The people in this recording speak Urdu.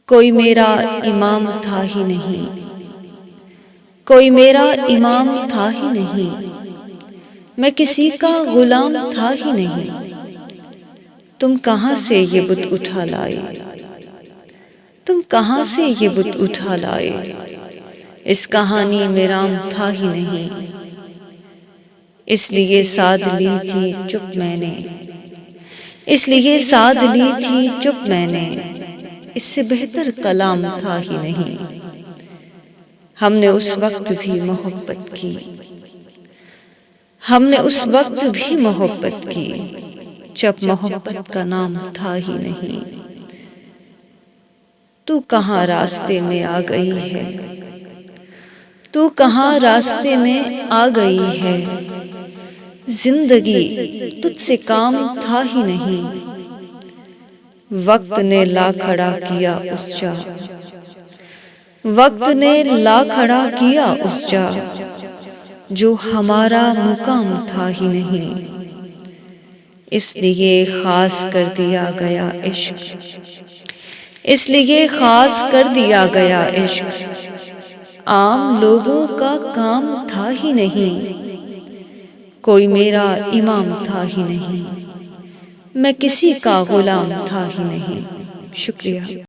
کوئی میرا امام تھا ہی نہیں، کوئی میرا امام تھا ہی نہیں، میں کسی کا غلام تھا ہی نہیں۔ تم کہاں سے یہ بت اٹھا لائے، تم کہاں سے یہ بت اٹھا لائے، اس کہانی میں رام تھا ہی نہیں۔ اس لیے ساد لی تھی چپ میں نے، اس لیے ساد لی تھی چپ میں نے، اس سے بہتر کلام تھا ہی نہیں۔ ہم نے اس وقت بھی محبت کی، ہم نے اس وقت بھی محبت کی، جب محبت کا نام تھا ہی نہیں۔ تو کہاں راستے میں آ گئی ہے، تو کہاں راستے میں آ گئی ہے، زندگی تجھ سے کام تھا ہی نہیں۔ وقت نے لا کھڑا کیا اس جا، وقت نے لا کھڑا کیا اس جا، جو ہمارا مقام تھا ہی نہیں۔ اس لیے خاص کر دیا گیا عشق، اس لیے خاص کر دیا گیا عشق، عام لوگوں کا کام تھا ہی نہیں۔ کوئی میرا امام تھا ہی نہیں، میں کسی کا غلام تھا ہی نہیں۔ شکریہ۔